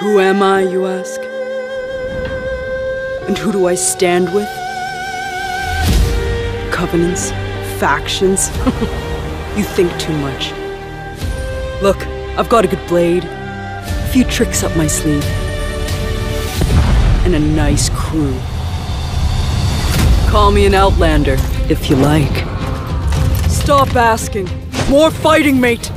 Who am I, you ask? And who do I stand with? Covenants? Factions? You think too much. Look, I've got a good blade, a few tricks up my sleeve, and a nice crew. Call me an outlander, if you like. Stop asking. More fighting, mate!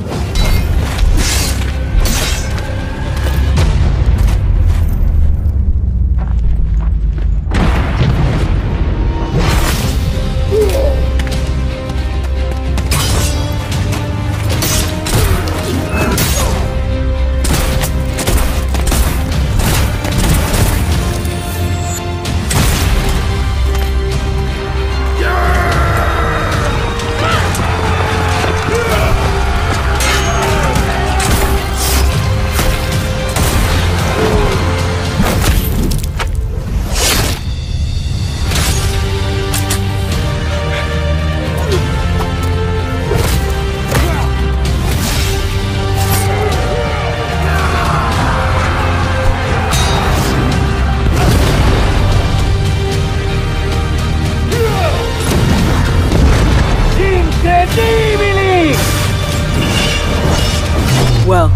Well,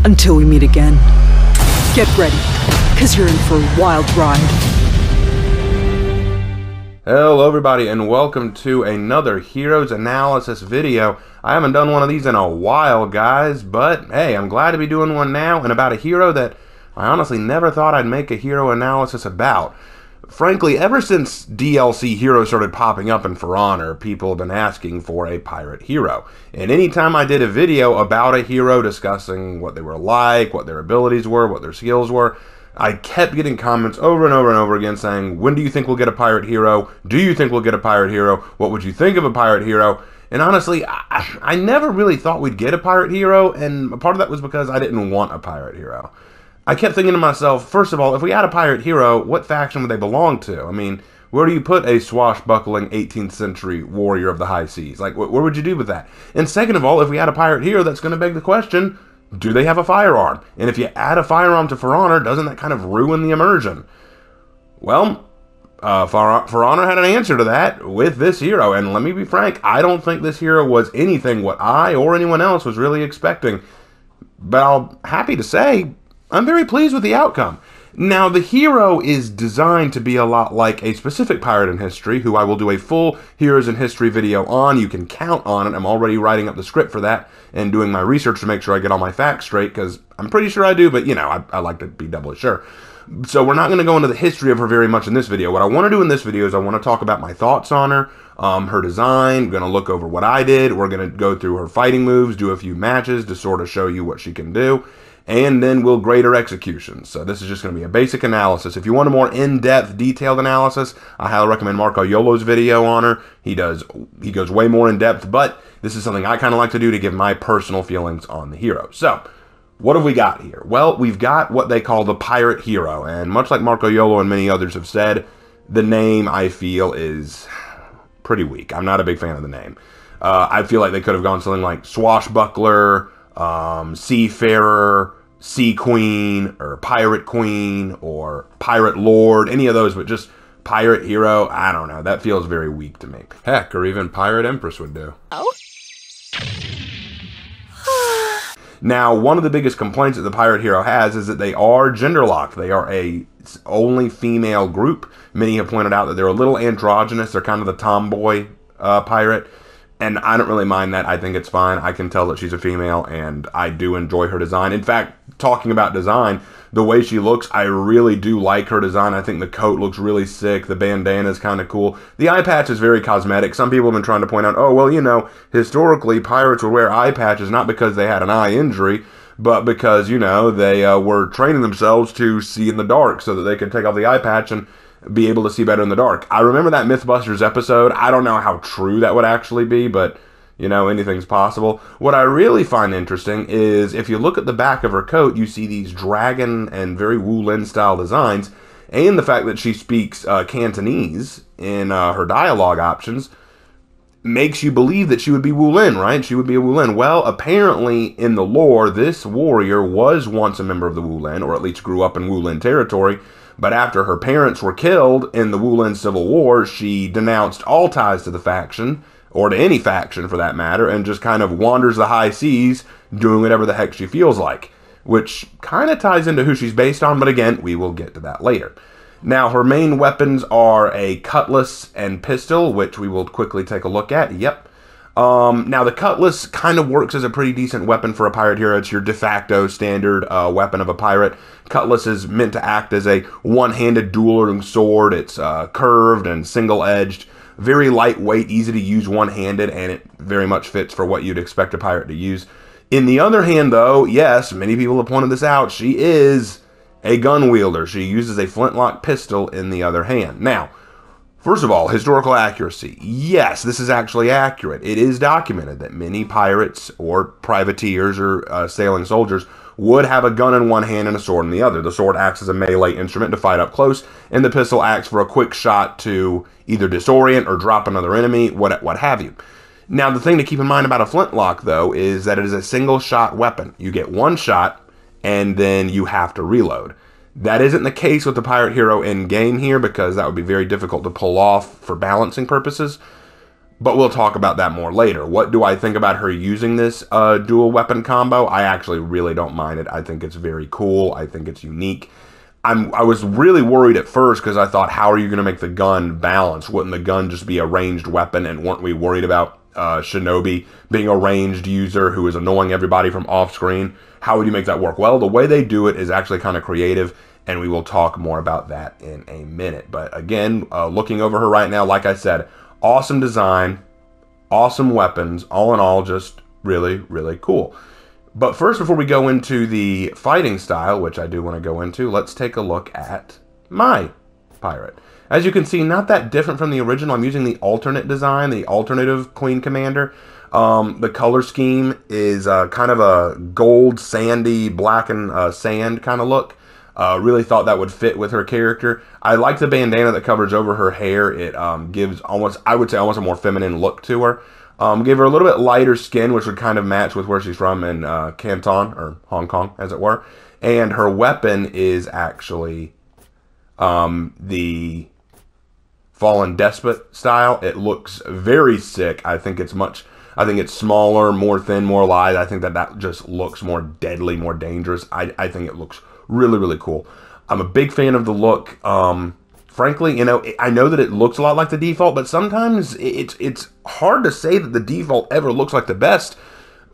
until we meet again. Get ready, because you're in for a wild ride. Hello everybody and welcome to another Heroes Analysis video. I haven't done one of these in a while, guys, but hey, I'm glad to be doing one now, and about a hero that I honestly never thought I'd make a hero analysis about. Frankly, ever since DLC heroes started popping up in For Honor, people have been asking for a pirate hero. And anytime I did a video about a hero discussing what they were like, what their abilities were, what their skills were, I kept getting comments over and over and over again saying, when do you think we'll get a pirate hero? Do you think we'll get a pirate hero? What would you think of a pirate hero? And honestly, I never really thought we'd get a pirate hero, and part of that was because I didn't want a pirate hero. I kept thinking to myself, first of all, if we had a pirate hero, what faction would they belong to? I mean, where do you put a swashbuckling 18th century warrior of the high seas? Like, where would you do with that? And second of all, if we had a pirate hero, that's going to beg the question, do they have a firearm? And if you add a firearm to For Honor, doesn't that kind of ruin the immersion? Well, For Honor had an answer to that with this hero, and let me be frank, I don't think this hero was anything what I or anyone else was really expecting. But I'm happy to say, I'm very pleased with the outcome. Now, the hero is designed to be a lot like a specific pirate in history, who I will do a full Heroes in History video on. You can count on it. I'm already writing up the script for that and doing my research to make sure I get all my facts straight, because I'm pretty sure I do, but, you know, I like to be doubly sure. So we're not going to go into the history of her very much in this video. What I want to do in this video is I want to talk about my thoughts on her, her design. We're going to look over what I did. We're going to go through her fighting moves, do a few matches to sort of show you what she can do. And then we'll grade her execution. So this is just going to be a basic analysis. If you want a more in-depth, detailed analysis, I highly recommend Marco Yolo's video on her. He goes way more in-depth, but this is something I kind of like to do to give my personal feelings on the hero. So, what have we got here? Well, we've got what they call the pirate hero, and much like Marco Yolo and many others have said, the name, I feel, is pretty weak. I'm not a big fan of the name. I feel like they could have gone something like Swashbuckler, Seafarer, Sea Queen, or Pirate Queen, or Pirate Lord, any of those, but just Pirate Hero, I don't know, that feels very weak to me. Heck, or even Pirate Empress would do. Oh? Now, one of the biggest complaints that the Pirate Hero has is that they are gender-locked. They are a only female group. Many have pointed out that they're a little androgynous. They're kind of the tomboy pirate. And I don't really mind that. I think it's fine. I can tell that she's a female, and I do enjoy her design. In fact, talking about design, the way she looks, I really do like her design. I think the coat looks really sick. The bandana is kind of cool. The eye patch is very cosmetic. Some people have been trying to point out, oh, well, you know, historically, pirates would wear eye patches not because they had an eye injury, but because, you know, they were training themselves to see in the dark so that they could take off the eye patch and be able to see better in the dark. I remember that Mythbusters episode. I don't know how true that would actually be, but, you know, anything's possible. What I really find interesting is if you look at the back of her coat, you see these dragon and very Wu-Lin style designs, and the fact that she speaks Cantonese in her dialogue options makes you believe that she would be Wulin, right? She would be a Wulin. Well, apparently in the lore, this warrior was once a member of the Wulin, or at least grew up in Wulin territory. But after her parents were killed in the Wulin Civil War, she denounced all ties to the faction, or to any faction for that matter, and just kind of wanders the high seas doing whatever the heck she feels like. Which kind of ties into who she's based on, but again, we will get to that later. Now, her main weapons are a cutlass and pistol, which we will quickly take a look at. Yep. Now, the cutlass kind of works as a pretty decent weapon for a pirate hero. It's your de facto standard weapon of a pirate. Cutlass is meant to act as a one-handed dueling sword. It's curved and single-edged, very lightweight, easy to use one-handed, and it very much fits for what you'd expect a pirate to use. In the other hand, though, yes, many people have pointed this out, she is a gun wielder. She uses a flintlock pistol in the other hand. Now, first of all, historical accuracy. Yes, this is actually accurate. It is documented that many pirates or privateers or sailing soldiers would have a gun in one hand and a sword in the other. The sword acts as a melee instrument to fight up close, and the pistol acts for a quick shot to either disorient or drop another enemy, what have you. Now, the thing to keep in mind about a flintlock, though, is that it is a single-shot weapon. You get one shot, and then you have to reload. That isn't the case with the pirate hero in-game here, because that would be very difficult to pull off for balancing purposes. But we'll talk about that more later. What do I think about her using this dual weapon combo? I actually really don't mind it. I think it's very cool. I think it's unique. I was really worried at first because I thought, how are you going to make the gun balance? Wouldn't the gun just be a ranged weapon? And weren't we worried about Shinobi being a ranged user who is annoying everybody from off-screen? How would you make that work? Well, the way they do it is actually kind of creative, and we will talk more about that in a minute. But again, looking over her right now, like I said, awesome design, awesome weapons, all in all, just really, really cool. But first, before we go into the fighting style, which I do want to go into, let's take a look at my pirate. As you can see, not that different from the original. I'm using the alternate design, the alternative Queen Commander. The color scheme is kind of a gold, sandy, black and sand kind of look. Really thought that would fit with her character. I like the bandana that covers over her hair. It gives almost, I would say, almost a more feminine look to her. Give her a little bit lighter skin, which would kind of match with where she's from in Canton, or Hong Kong, as it were. And her weapon is actually the Fallen Despot style. It looks very sick. I think it's smaller, more thin, more light. I think that just looks more deadly, more dangerous. I think it looks really, really cool. I'm a big fan of the look. Frankly, you know, I know that it looks a lot like the default, but sometimes it's hard to say that the default ever looks like the best,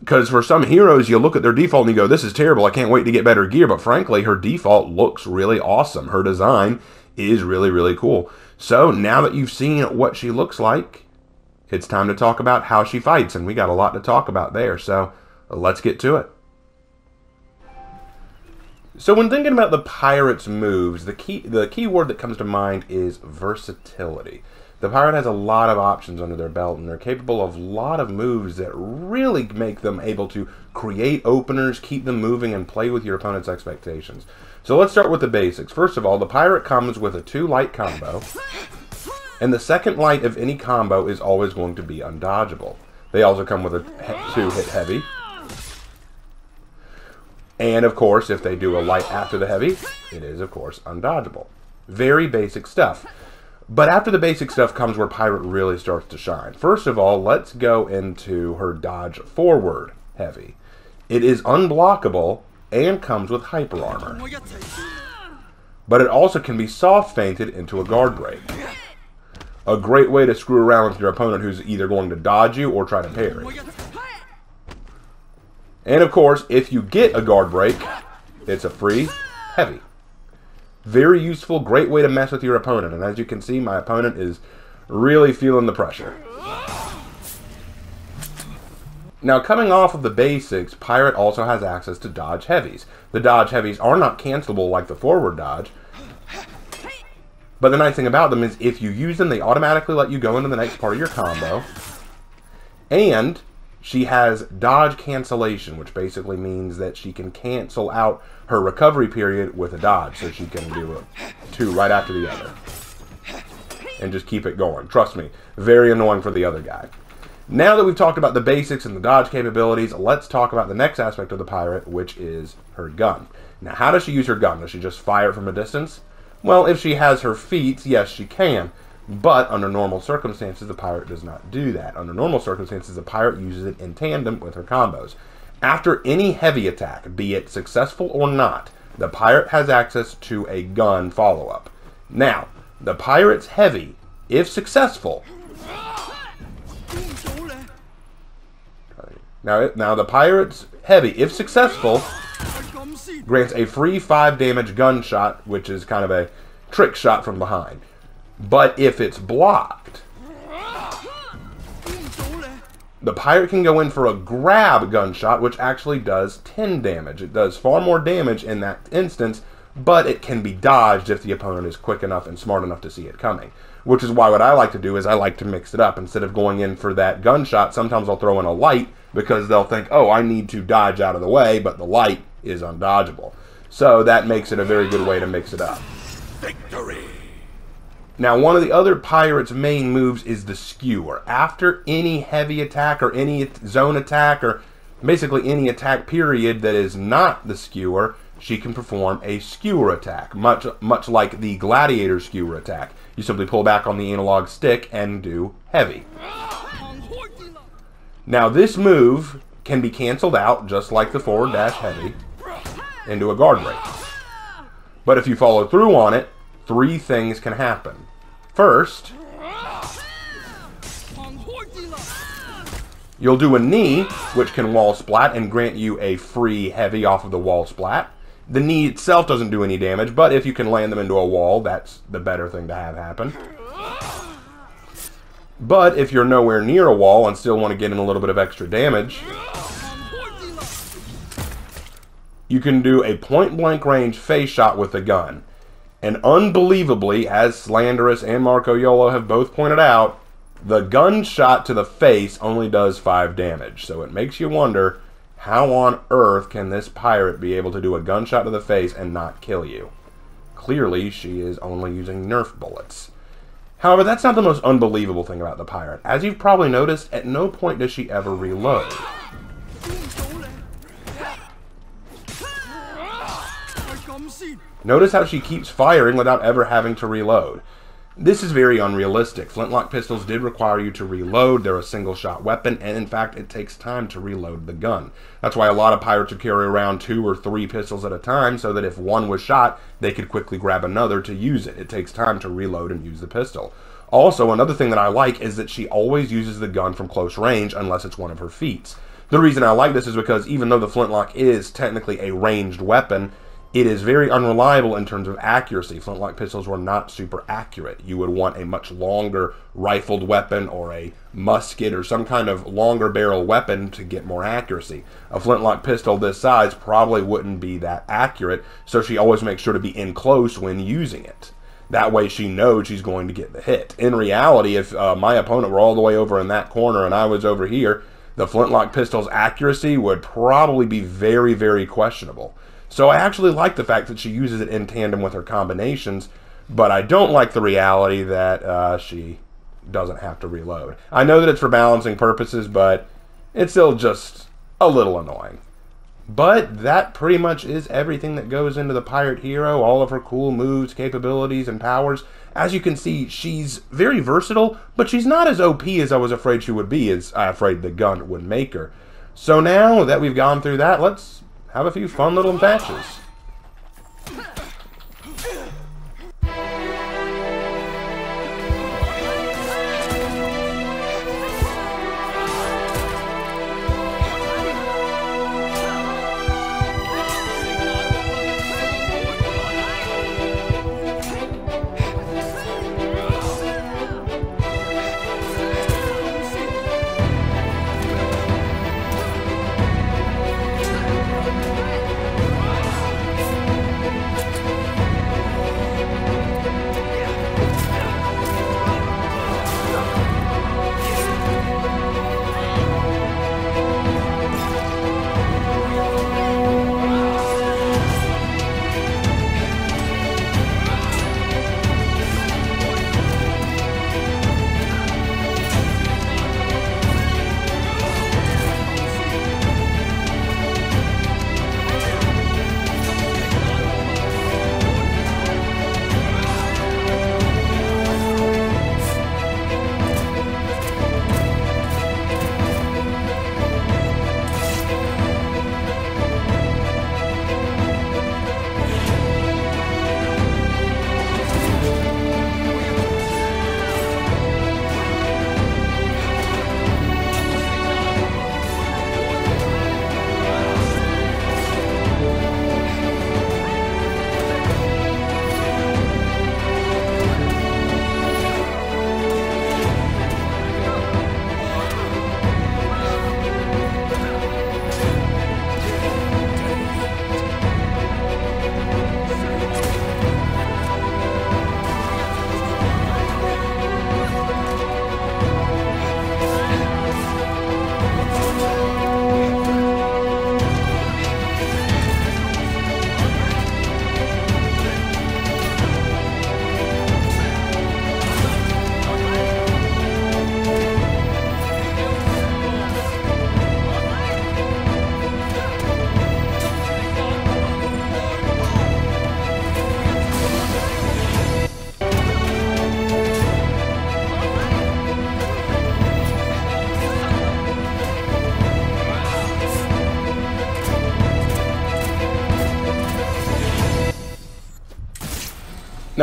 because for some heroes, you look at their default and you go, this is terrible, I can't wait to get better gear. But frankly, her default looks really awesome. Her design is really, really cool. So now that you've seen what she looks like, it's time to talk about how she fights, and we got a lot to talk about there. So let's get to it. So when thinking about the pirate's moves, the key word that comes to mind is versatility. The pirate has a lot of options under their belt, and they're capable of a lot of moves that really make them able to create openers, keep them moving, and play with your opponent's expectations. So let's start with the basics. First of all, the pirate comes with a 2-light combo, and the second light of any combo is always going to be undodgeable. They also come with a 2-hit heavy. And, of course, if they do a light after the heavy, it is, of course, undodgeable. Very basic stuff. But after the basic stuff comes where Pirate really starts to shine. First of all, let's go into her dodge forward heavy. It is unblockable and comes with hyper armor. But it also can be soft feinted into a guard break. A great way to screw around with your opponent who's either going to dodge you or try to parry. And of course, if you get a guard break, it's a free heavy. Very useful, great way to mess with your opponent. And as you can see, my opponent is really feeling the pressure. Now, coming off of the basics, Pirate also has access to dodge heavies. The dodge heavies are not cancelable like the forward dodge. But the nice thing about them is if you use them, they automatically let you go into the next part of your combo. And she has dodge cancellation, which basically means that she can cancel out her recovery period with a dodge, so she can do two right after the other. And just keep it going. Trust me, very annoying for the other guy. Now that we've talked about the basics and the dodge capabilities, let's talk about the next aspect of the pirate, which is her gun. Now, how does she use her gun? Does she just fire it from a distance? Well, if she has her feet, yes, she can. But under normal circumstances, the pirate does not do that. Under normal circumstances, the pirate uses it in tandem with her combos. After any heavy attack, be it successful or not, the pirate has access to a gun follow-up. Now, the pirate's heavy, if successful... Now the pirate's heavy, if successful, grants a free 5 damage gunshot, which is kind of a trick shot from behind. But if it's blocked, the pirate can go in for a grab gunshot, which actually does 10 damage. It does far more damage in that instance, but it can be dodged if the opponent is quick enough and smart enough to see it coming. Which is why what I like to do is I like to mix it up. Instead of going in for that gunshot, sometimes I'll throw in a light, because they'll think, oh, I need to dodge out of the way, but the light is undodgeable. So that makes it a very good way to mix it up. Victory! Now, one of the other pirate's main moves is the skewer. After any heavy attack or any zone attack or basically any attack period that is not the skewer, she can perform a skewer attack, much like the gladiator skewer attack. You simply pull back on the analog stick and do heavy. Now, this move can be canceled out, just like the forward dash heavy, into a guard break. But if you follow through on it, 3 things can happen. First, you'll do a knee, which can wall splat and grant you a free heavy off of the wall splat. The knee itself doesn't do any damage, but if you can land them into a wall, that's the better thing to have happen. But if you're nowhere near a wall and still want to get in a little bit of extra damage, you can do a point-blank range face shot with the gun. And unbelievably, as Slanderous and Marco Yolo have both pointed out, the gunshot to the face only does 5 damage. So it makes you wonder, how on earth can this pirate be able to do a gunshot to the face and not kill you? Clearly, she is only using Nerf bullets. However, that's not the most unbelievable thing about the pirate. As you've probably noticed, at no point does she ever reload. Notice how she keeps firing without ever having to reload. This is very unrealistic. Flintlock pistols did require you to reload. They're a single-shot weapon, and in fact, it takes time to reload the gun. That's why a lot of pirates would carry around 2 or 3 pistols at a time, so that if one was shot, they could quickly grab another to use it. It takes time to reload and use the pistol. Also, another thing that I like is that she always uses the gun from close range unless it's one of her feats. The reason I like this is because even though the flintlock is technically a ranged weapon, it is very unreliable in terms of accuracy. Flintlock pistols were not super accurate. You would want a much longer rifled weapon or a musket or some kind of longer barrel weapon to get more accuracy. A flintlock pistol this size probably wouldn't be that accurate, so she always makes sure to be in close when using it. That way she knows she's going to get the hit. In reality, if my opponent were all the way over in that corner and I was over here, the flintlock pistol's accuracy would probably be very, very questionable. So I actually like the fact that she uses it in tandem with her combinations, but I don't like the reality that she doesn't have to reload. I know that it's for balancing purposes, but it's still just a little annoying. But that pretty much is everything that goes into the Pirate Hero, all of her cool moves, capabilities, and powers. As you can see, she's very versatile, but she's not as OP as I was afraid she would be, as I afraid the gun would make her. So now that we've gone through that, let's have a few fun little matches.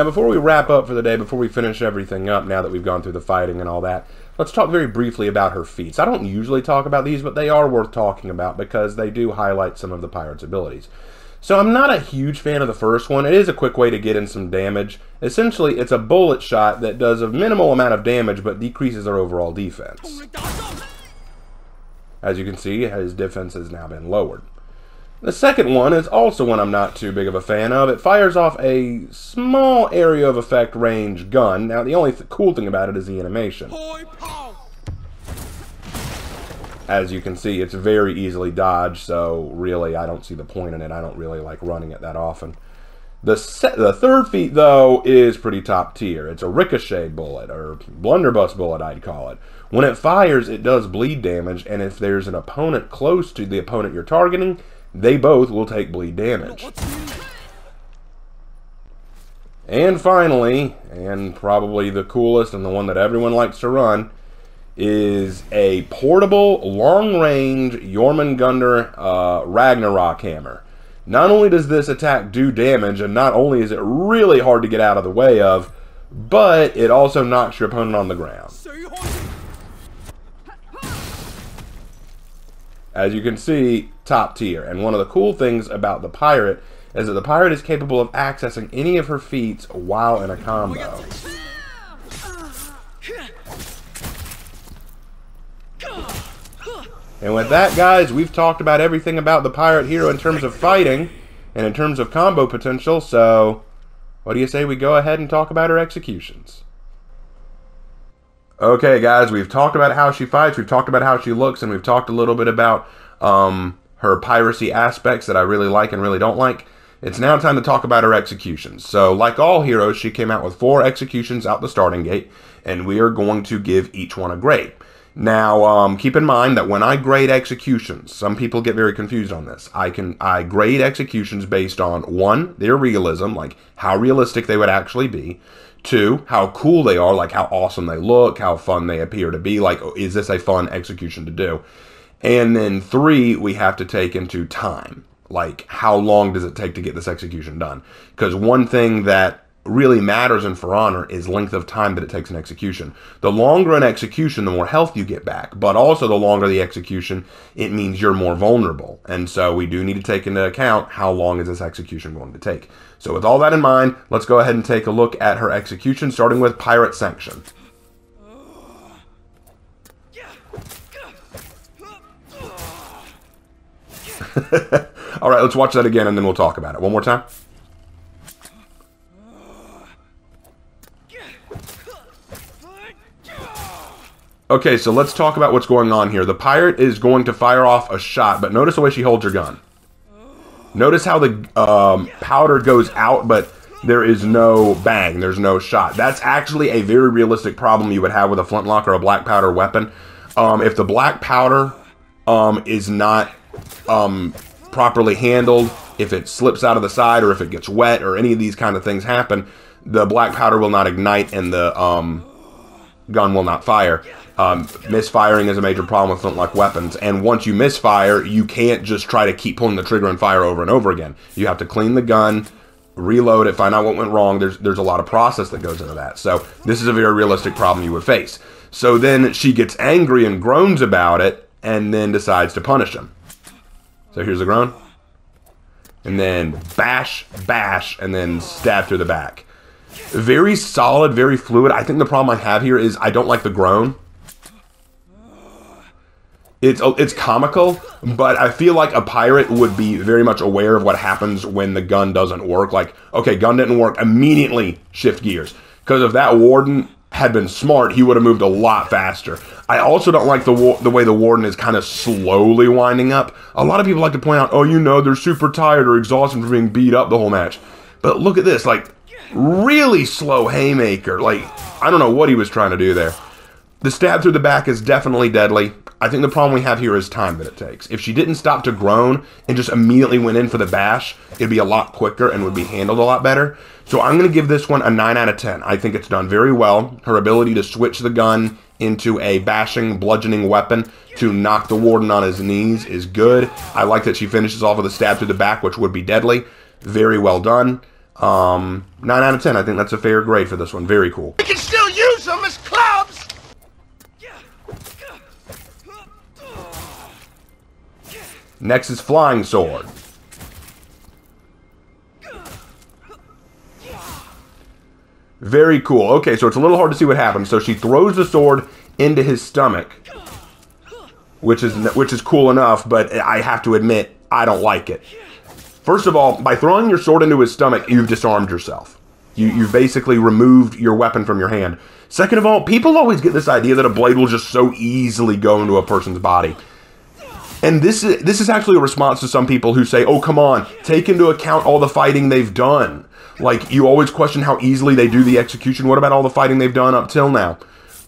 Now, before we wrap up for the day, before we finish everything up, now that we've gone through the fighting and all that, let's talk very briefly about her feats. I don't usually talk about these, but they are worth talking about because they do highlight some of the pirate's abilities. So I'm not a huge fan of the first one. It is a quick way to get in some damage. Essentially, it's a bullet shot that does a minimal amount of damage, but decreases our overall defense. As you can see, his defense has now been lowered. The second one is also one I'm not too big of a fan of. It fires off a small area of effect range gun. Now, the only cool thing about it is the animation. As you can see, it's very easily dodged, so really I don't see the point in it. I don't really like running it that often. The third feat, though, is pretty top tier. It's a ricochet bullet, or blunderbuss bullet, I'd call it. When it fires, it does bleed damage, and if there's an opponent close to the opponent you're targeting, they both will take bleed damage. And finally, and probably the coolest and the one that everyone likes to run, is a portable, long-range Jormungandr Ragnarok hammer. Not only does this attack do damage, and not only is it really hard to get out of the way of, but it also knocks your opponent on the ground. As you can see, top tier. And one of the cool things about the pirate is that the pirate is capable of accessing any of her feats while in a combo. And with that, guys, we've talked about everything about the pirate hero in terms of fighting and in terms of combo potential, so what do you say we go ahead and talk about her executions? Okay, guys, we've talked about how she fights, we've talked about how she looks, and we've talked a little bit about her piracy aspects that I really like and really don't like. It's now time to talk about her executions. So, like all heroes, she came out with 4 executions out the starting gate, and we are going to give each one a grade. Now, keep in mind that when I grade executions, some people get very confused on this. I grade executions based on, 1, their realism, like how realistic they would actually be. 2, how cool they are, like how awesome they look, how fun they appear to be, like is this a fun execution to do? And then 3, we have to take into time, like how long does it take to get this execution done? Because one thing that really matters in For Honor is length of time that it takes an execution. The longer an execution, the more health you get back, but also the longer the execution, it means you're more vulnerable. And so we do need to take into account how long is this execution going to take. So with all that in mind, let's go ahead and take a look at her execution, starting with Pirate Sanction. Alright, let's watch that again and then we'll talk about it. One more time. Okay, so let's talk about what's going on here. The pirate is going to fire off a shot, but notice the way she holds her gun. Notice how the powder goes out, but there is no bang, there's no shot. That's actually a very realistic problem you would have with a flintlock or a black powder weapon. If the black powder is not properly handled, if it slips out of the side or if it gets wet or any of these kind of things happen, the black powder will not ignite and the gun will not fire. Misfiring is a major problem with flintlock weapons, and once you misfire, you can't just try to keep pulling the trigger and fire over and over again. You have to clean the gun, reload it, find out what went wrong. There's a lot of process that goes into that. So this is a very realistic problem you would face. So then she gets angry and groans about it, and then decides to punish him. So here's the groan. And then bash, bash, and then stab through the back. Very solid, very fluid. I think the problem I have here is I don't like the groan. It's comical, but I feel like a pirate would be very much aware of what happens when the gun doesn't work. Like, okay, gun didn't work, immediately shift gears. Because if that warden had been smart, he would have moved a lot faster. I also don't like the way the warden is kind of slowly winding up. A lot of people like to point out, oh, you know, they're super tired or exhausted from being beat up the whole match. But look at this, like, really slow haymaker. Like, I don't know what he was trying to do there. The stab through the back is definitely deadly. I think the problem we have here is time that it takes. If she didn't stop to groan and just immediately went in for the bash, it'd be a lot quicker and would be handled a lot better. So I'm going to give this one a 9 out of 10. I think it's done very well. Her ability to switch the gun into a bashing, bludgeoning weapon to knock the warden on his knees is good. I like that she finishes off with a stab through the back, which would be deadly. Very well done. 9 out of 10. I think that's a fair grade for this one. Very cool. We can still use them as clubs! Next is Flying Sword. Very cool. Okay, so it's a little hard to see what happens. So she throws the sword into his stomach, which is cool enough, but I have to admit, I don't like it. First of all, by throwing your sword into his stomach, you've disarmed yourself. You've basically removed your weapon from your hand. Second of all, people always get this idea that a blade will just so easily go into a person's body. And this is actually a response to some people who say, oh, come on, take into account all the fighting they've done. Like, you always question how easily they do the execution. What about all the fighting they've done up till now?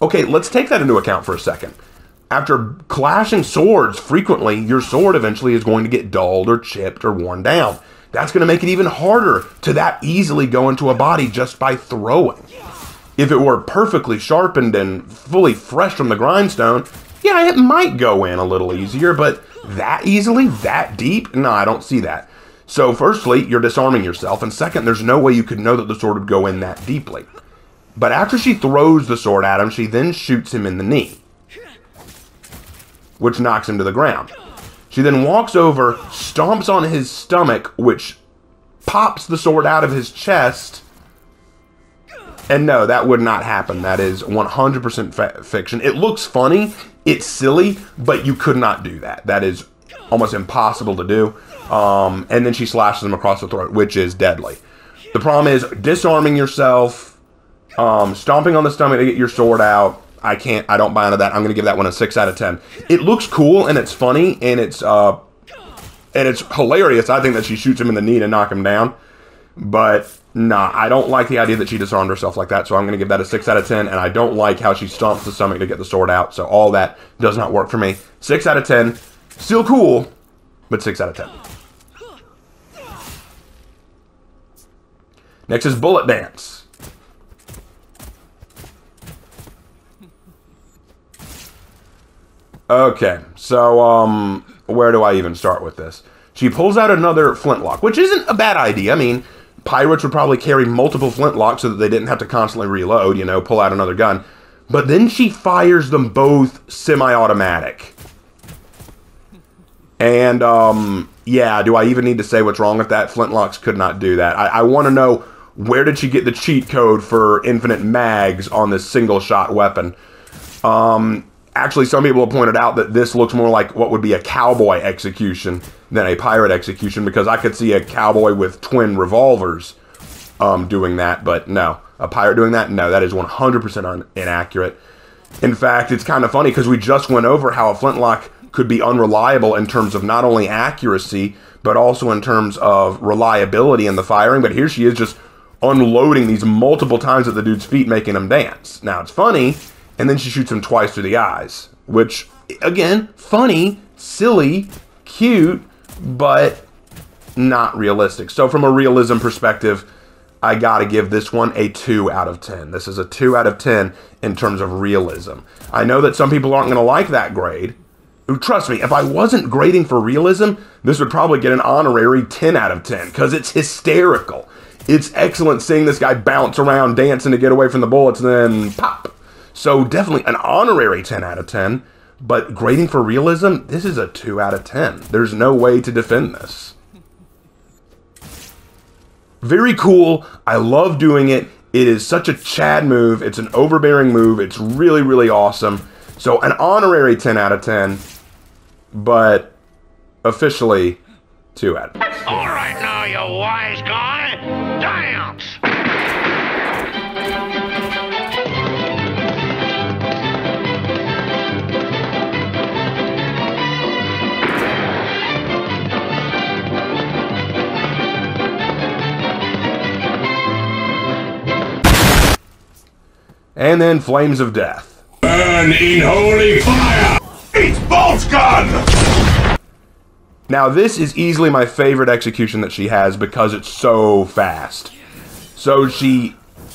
Okay, let's take that into account for a second. After clashing swords frequently, your sword eventually is going to get dulled or chipped or worn down. That's going to make it even harder to that easily go into a body just by throwing. If it were perfectly sharpened and fully fresh from the grindstone, yeah, it might go in a little easier, but that easily, that deep? No, I don't see that. So firstly, you're disarming yourself, and second, there's no way you could know that the sword would go in that deeply. But after she throws the sword at him, she then shoots him in the knee, which knocks him to the ground. She then walks over, stomps on his stomach, which pops the sword out of his chest. And no, that would not happen. That is 100% fiction. It looks funny, it's silly, but you could not do that. That is almost impossible to do. And then she slashes him across the throat, which is deadly. The problem is disarming yourself, stomping on the stomach to get your sword out. I don't buy into that. I'm going to give that one a 6 out of 10. It looks cool and it's funny and it's hilarious. I think that she shoots him in the knee to knock him down. But nah, I don't like the idea that she disarmed herself like that. So I'm going to give that a 6 out of 10. And I don't like how she stomps the stomach to get the sword out. So all that does not work for me. 6 out of 10. Still cool, but 6 out of 10. Next is Bullet Dance. Okay, so where do I even start with this? She pulls out another flintlock, which isn't a bad idea. I mean, pirates would probably carry multiple flintlocks so that they didn't have to constantly reload, you know, pull out another gun. But then she fires them both semi-automatic. And, yeah, do I even need to say what's wrong with that? Flintlocks could not do that. I want to know, where did she get the cheat code for infinite mags on this single-shot weapon? Actually, some people have pointed out that this looks more like what would be a cowboy execution than a pirate execution, because I could see a cowboy with twin revolvers doing that, but no. A pirate doing that? No, that is 100% inaccurate. In fact, it's kind of funny because we just went over how a flintlock could be unreliable in terms of not only accuracy, but also in terms of reliability in the firing. But here she is just unloading these multiple times at the dude's feet, making him dance. Now, it's funny, and then she shoots him twice through the eyes, which, again, funny, silly, cute, but not realistic. So from a realism perspective, I gotta give this one a 2 out of 10. This is a 2 out of 10 in terms of realism. I know that some people aren't gonna like that grade. Trust me, if I wasn't grading for realism, this would probably get an honorary 10 out of 10, because it's hysterical. It's excellent seeing this guy bounce around dancing to get away from the bullets and then pop. So definitely an honorary 10 out of 10, but grading for realism, this is a 2 out of 10. There's no way to defend this. Very cool. I love doing it. It is such a Chad move. It's an overbearing move. It's really, really awesome. So an honorary 10 out of 10, but officially 2 out of 10. All right now, you wise guy, dance! And then Flames of Death. Burn in holy fire! It's bolt gun! Now this is easily my favorite execution that she has because it's so fast. So she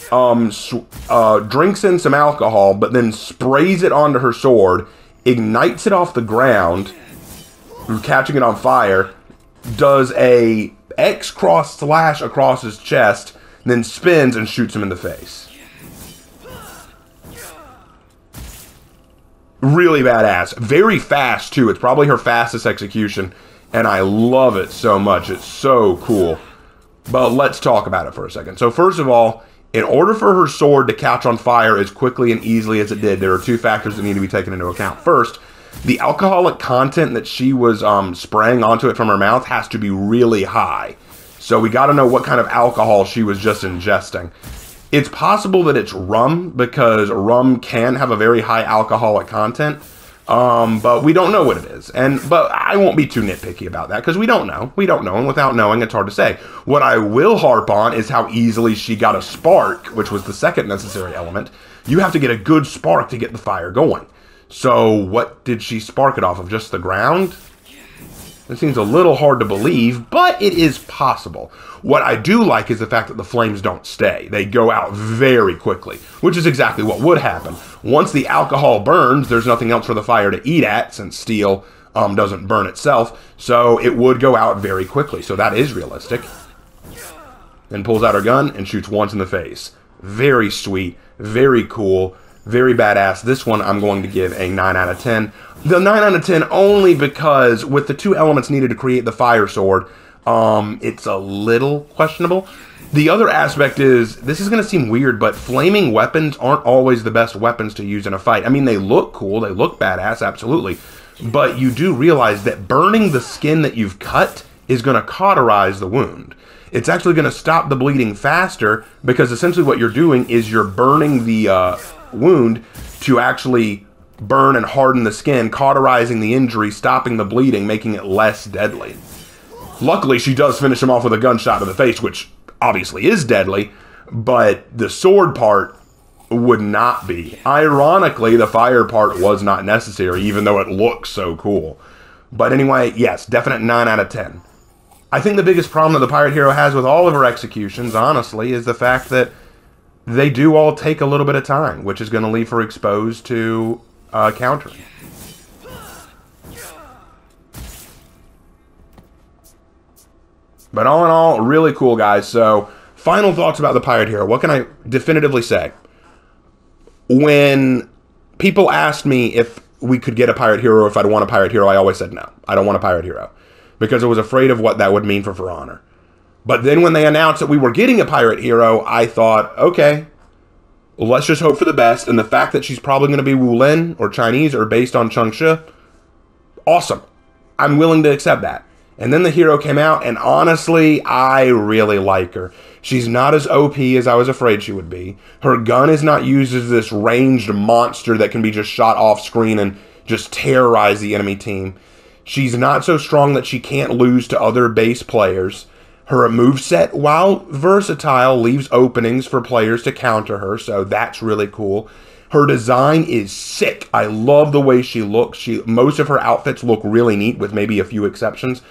drinks in some alcohol, but then sprays it onto her sword, ignites it off the ground, catching it on fire, does a X cross slash across his chest, then spins and shoots him in the face. Really badass. Very fast, too. It's probably her fastest execution, and I love it so much. It's so cool. But let's talk about it for a second. So first of all, in order for her sword to catch on fire as quickly and easily as it did, there are two factors that need to be taken into account. First, the alcoholic content that she was spraying onto it from her mouth has to be really high. So we got to know what kind of alcohol she was just ingesting. It's possible that it's rum, because rum can have a very high alcoholic content, but we don't know what it is. But I won't be too nitpicky about that, because we don't know. We don't know, and without knowing, it's hard to say. What I will harp on is how easily she got a spark, which was the second necessary element. You have to get a good spark to get the fire going. So what did she spark it off of? Just the ground? It seems a little hard to believe, but it is possible. What I do like is the fact that the flames don't stay. They go out very quickly, which is exactly what would happen. Once the alcohol burns, there's nothing else for the fire to eat at, since steel doesn't burn itself, so it would go out very quickly. So that is realistic. Then pulls out her gun and shoots once in the face. Very sweet, very cool, very badass. This one I'm going to give a 9 out of 10. The 9 out of 10 only because with the two elements needed to create the fire sword, it's a little questionable. The other aspect is, this is going to seem weird, but flaming weapons aren't always the best weapons to use in a fight. I mean, they look cool, they look badass, absolutely. But you do realize that burning the skin that you've cut is going to cauterize the wound. It's actually going to stop the bleeding faster, because essentially what you're doing is you're burning the wound to actually burn and harden the skin, cauterizing the injury, stopping the bleeding, making it less deadly. Luckily, she does finish him off with a gunshot to the face, which obviously is deadly, but the sword part would not be. Ironically, the fire part was not necessary, even though it looks so cool. But anyway, yes, definite 9 out of 10. I think the biggest problem that the pirate hero has with all of her executions, honestly, is the fact that they do all take a little bit of time, which is going to leave her exposed to countering. But all in all, really cool, guys. So, final thoughts about the pirate hero. What can I definitively say? When people asked me if we could get a pirate hero, or if I'd want a pirate hero, I always said no. I don't want a pirate hero. Because I was afraid of what that would mean for Honor. But then when they announced that we were getting a pirate hero, I thought, okay, let's just hope for the best. And the fact that she's probably going to be Wulin or Chinese or based on Changsha, awesome. I'm willing to accept that. And then the hero came out, and honestly, I really like her. She's not as OP as I was afraid she would be. Her gun is not used as this ranged monster that can be just shot off screen and just terrorize the enemy team. She's not so strong that she can't lose to other base players. Her moveset, while versatile, leaves openings for players to counter her, so that's really cool. Her design is sick. I love the way she looks. Most of her outfits look really neat, with maybe a few exceptions.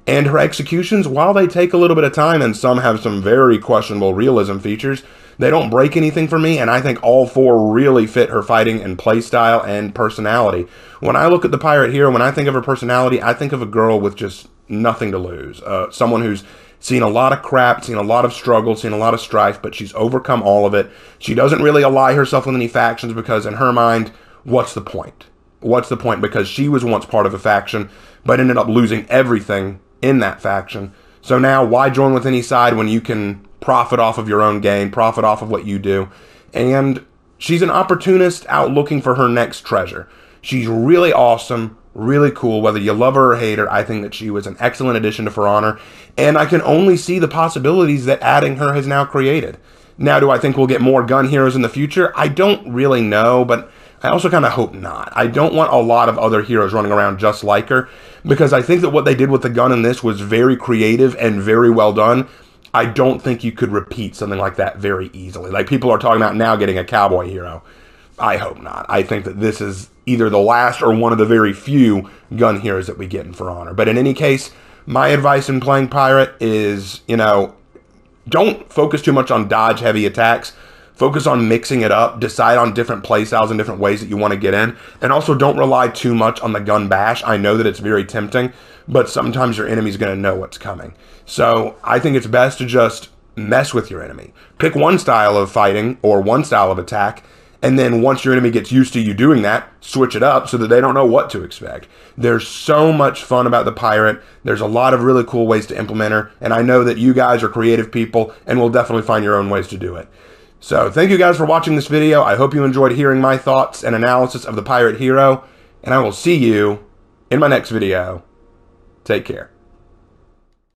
And her executions, while they take a little bit of time and some have some very questionable realism features, they don't break anything for me, and I think all four really fit her fighting and playstyle and personality. When I look at the pirate hero, when I think of her personality, I think of a girl with just nothing to lose. Someone who's seen a lot of crap, seen a lot of struggle, seen a lot of strife, but she's overcome all of it. She doesn't really ally herself with any factions because in her mind, what's the point? What's the point? Because she was once part of a faction, but ended up losing everything in that faction. So now, why join with any side when you can profit off of your own gain, profit off of what you do? And she's an opportunist out looking for her next treasure. She's really awesome, really cool. Whether you love her or hate her, I think that she was an excellent addition to For Honor, and I can only see the possibilities that adding her has now created. Now, do I think we'll get more gun heroes in the future? I don't really know, but I also kind of hope not. I don't want a lot of other heroes running around just like her, because I think that what they did with the gun in this was very creative and very well done. I don't think you could repeat something like that very easily. Like, people are talking about now getting a cowboy hero. I hope not. I think that this is either the last or one of the very few gun heroes that we get in For Honor. But in any case, my advice in playing Pirate is, don't focus too much on dodge-heavy attacks. Focus on mixing it up, decide on different playstyles and different ways that you want to get in, and also don't rely too much on the gun bash. I know that it's very tempting, but sometimes your enemy's going to know what's coming. So I think it's best to just mess with your enemy. Pick one style of fighting or one style of attack, and then once your enemy gets used to you doing that, switch it up so that they don't know what to expect. There's so much fun about the pirate. There's a lot of really cool ways to implement her, and I know that you guys are creative people and will definitely find your own ways to do it. So thank you guys for watching this video. I hope you enjoyed hearing my thoughts and analysis of the pirate hero, and I will see you in my next video. Take care.